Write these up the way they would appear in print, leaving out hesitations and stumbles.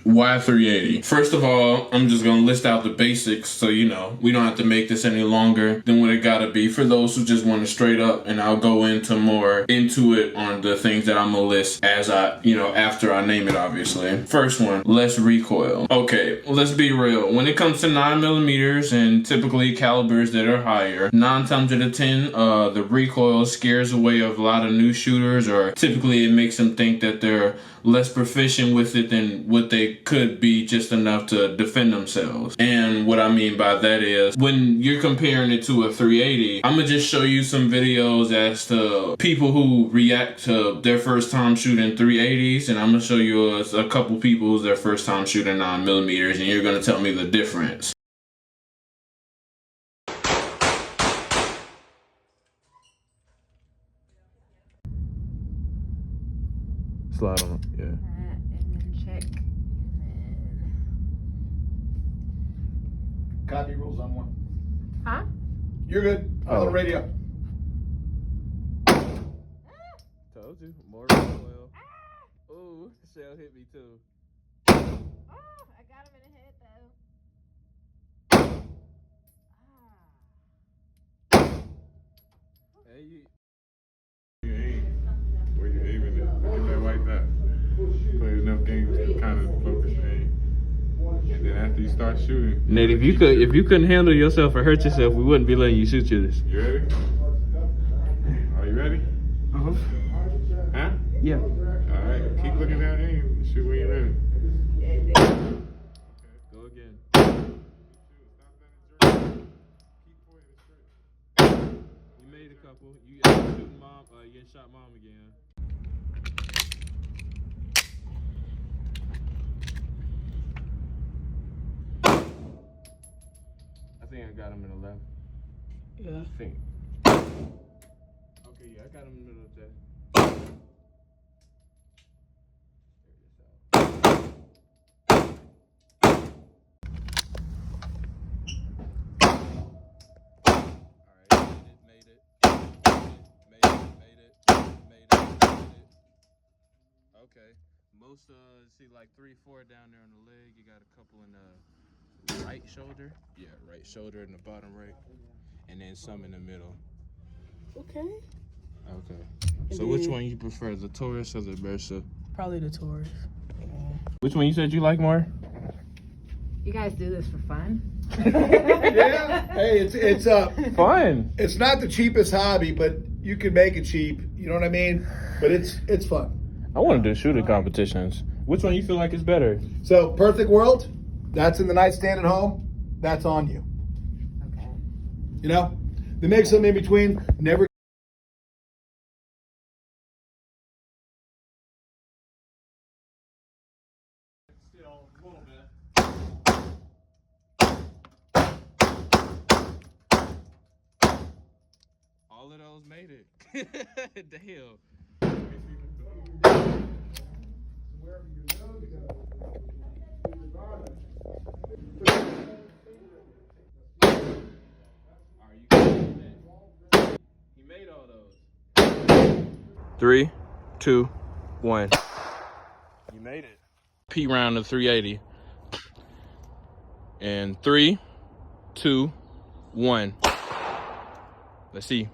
Why 380? First of all, I'm just gonna list out the basics so you know we don't have to make this any longer than what it gotta be for those who just want to straight up, and I'll go into more into it on the things that I'm gonna list as I, after I name it, obviously. First one, less recoil. Okay, let's be real. When it comes to 9mm and typically calibers that are higher, 9 times out of 10, the recoil scares away a lot of new shooters, or typically it makes them think that they're less proficient with it than what they could be, just enough to defend themselves. And what I mean by that is, when you're comparing it to a 380, I'm gonna just show you some videos as to people who react to their first time shooting 380s, and I'm gonna show you a couple people who's their first time shooting 9mm, and you're gonna tell me the difference. Slide on it, yeah. And then check. And then... Copy rules on one. Huh? You're good. On the radio. Told you, more recoil. Ooh, shell hit me too. Oh, I got him in the head though. Hey, You aim where you aiming at. Get that like that. Play enough games to kind of focus aim. And then after you start shooting, Nate, if you couldn't handle yourself or hurt yourself, we wouldn't be letting you shoot you this. you ready? Are you ready? Uh-huh. Huh? Yeah. All right. Keep looking at aim. Shoot when you're ready. Go again. You made a couple. You shooting mom. You getting shot mom again. I think I got him in the left. Yeah. I think. Okay, yeah, I got him in the middle of that. Okay. Most see like 3-4 down there on the leg. You got a couple in the right shoulder. Yeah, right shoulder in the bottom right. And then some in the middle. Okay. Okay. So which one you prefer, the Taurus or the Versa? Probably the Taurus. Which one you said you like more? You guys do this for fun? Yeah. Hey, it's Fun. it's not the cheapest hobby, but you can make it cheap. You know what I mean? But it's fun. I want to do shooting competitions. Which one you feel like is better? So perfect world, that's in the nightstand at home. That's on you. Okay. You know, the mix them in between. Never. All of those made it. Damn. He made all those. 3, 2, 1. You made it. P round of 380. And 3, 2, 1. Let's see.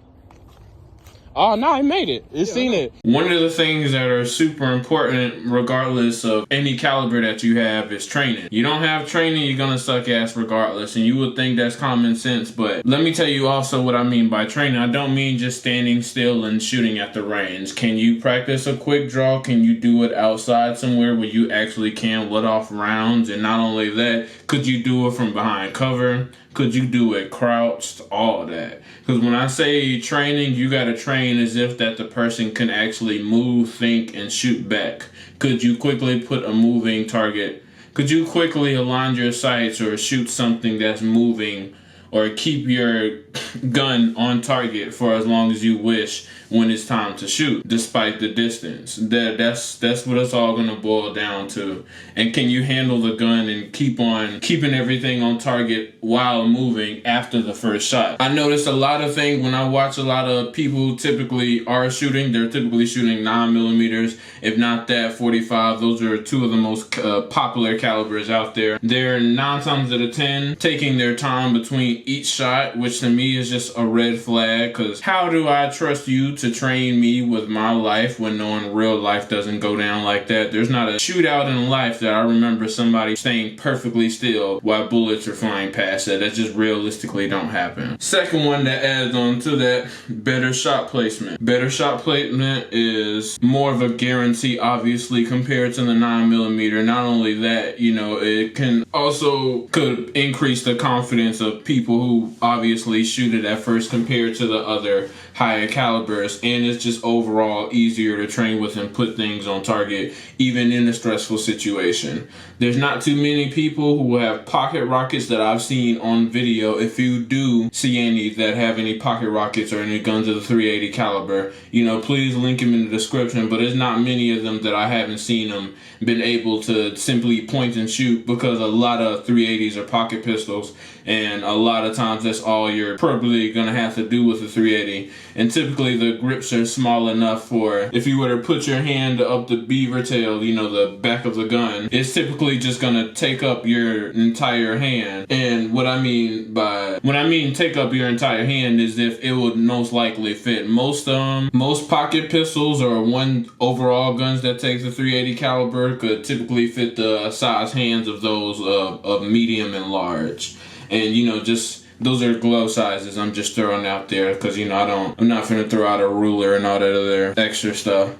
Oh, no, I made it. It's seen it. One of the things that are super important, regardless of any caliber that you have, is training. You don't have training, you're gonna suck ass regardless. And you would think that's common sense, but let me tell you also what I mean by training. I don't mean just standing still and shooting at the range. Can you practice a quick draw? Can you do it outside somewhere where you actually can let off rounds? And not only that, could you do it from behind cover? Could you do it crouched? All of that. Because when I say training, you got to train as if that the person can actually move, think, and shoot back. Could you quickly put a moving target? Could you quickly align your sights or shoot something that's moving, or keep your gun on target for as long as you wish when it's time to shoot, despite the distance. That's what it's all gonna boil down to. And can you handle the gun and keep on keeping everything on target while moving after the first shot? I noticed a lot of things when I watch a lot of people who typically are shooting. They're typically shooting 9mm, if not that 45. Those are two of the most popular calibers out there. They're 9 times out of 10 taking their time between each shot, which to me is just a red flag, because how do I trust you to train me with my life when knowing real life doesn't go down like that? There's not a shootout in life that I remember somebody staying perfectly still while bullets are flying past it. That just realistically don't happen. Second one that adds on to that, better shot placement. Better shot placement is more of a guarantee, obviously, compared to the 9mm. Not only that, you know, it can also could increase the confidence of people who obviously shoot it at first compared to the other higher calibers, and it's just overall easier to train with and put things on target even in a stressful situation. There's not too many people who have pocket rockets that I've seen on video. If you do see any that have any pocket rockets or any guns of the 380 caliber, you know, please link them in the description, but there's not many of them that I haven't seen them been able to simply point and shoot, because a lot of 380s are pocket pistols, and a lot of times that's all you're probably gonna have to do with a 380. And typically the grips are small enough for, if you were to put your hand up the beaver tail, you know, the back of the gun, it's typically just gonna take up your entire hand. And when I mean take up your entire hand is if it would most likely fit. Most pocket pistols or one overall guns that takes a 380 caliber could typically fit the size hands of those of medium and large. And you know, just those are glove sizes I'm just throwing out there, because you know I'm not finna throw out a ruler and all that other extra stuff.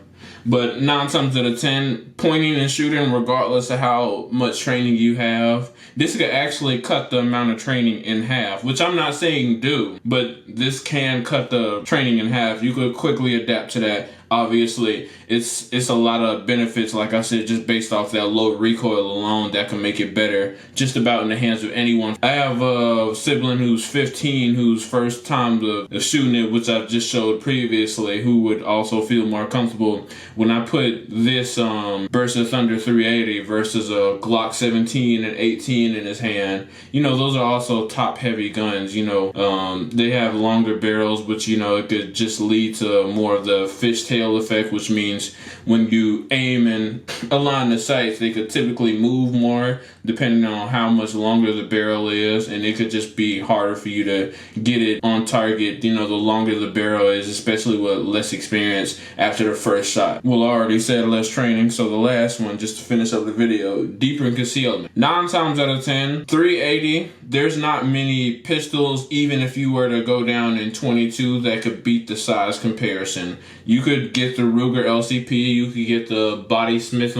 But 9 times out of 10, pointing and shooting, regardless of how much training you have, this could actually cut the amount of training in half, which I'm not saying do, but this can cut the training in half. You could quickly adapt to that. Obviously, it's a lot of benefits, like I said, just based off that low recoil alone, that can make it better just about in the hands of anyone. I have a sibling who's 15 whose first time to shooting it, which I've just showed previously, who would also feel more comfortable when I put this Burst Thunder 380 versus a Glock 17 and 18 in his hand. You know, those are also top heavy guns. You know, they have longer barrels, which, you know, it could just lead to more of the fishtail effect, which means when you aim and align the sights, they could typically move more depending on how much longer the barrel is, and it could just be harder for you to get it on target, you know, the longer the barrel is, especially with less experience after the first shot. Well, I already said less training, so the last one, just to finish up the video, deeper concealment. 9 times out of 10, 380, there's not many pistols, even if you were to go down in 22, that could beat the size comparison. You could get the Ruger LCP, you could get the Smith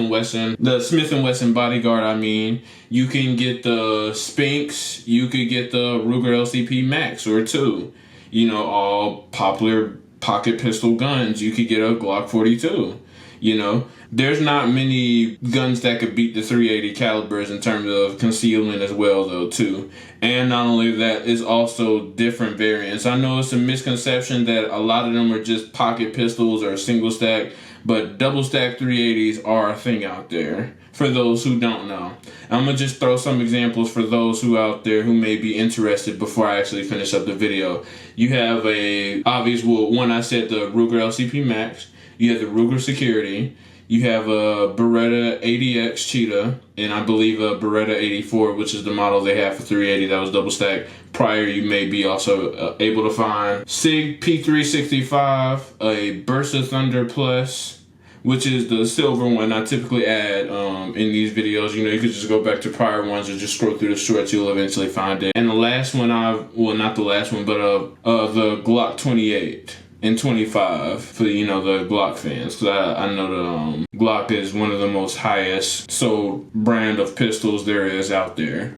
& Wesson Bodyguard, I mean. You can get the Spinks, you could get the Ruger LCP Max or 2. You know, all popular pocket pistol guns. You could get a Glock 42. You know, there's not many guns that could beat the 380 calibers in terms of concealment as well, though, too. And not only that, it's also different variants. I know it's a misconception that a lot of them are just pocket pistols or single stack, but double stack 380s are a thing out there, for those who don't know. I'm going to just throw some examples for those who out there who may be interested before I actually finish up the video. You have one I said, the Ruger LCP Max. You have the Ruger Security. You have a Beretta 80X Cheetah, and I believe a Beretta 84, which is the model they have for 380 that was double stacked. Prior, you may be also able to find SIG P365, a Burst Thunder Plus, which is the silver one I typically add in these videos. You know, you could just go back to prior ones or just scroll through the shorts, you'll eventually find it. And the last one not the last one, but the Glock 28. And 25 for, you know, the Glock fans, because I know the Glock is one of the most highest sold brand of pistols there is out there.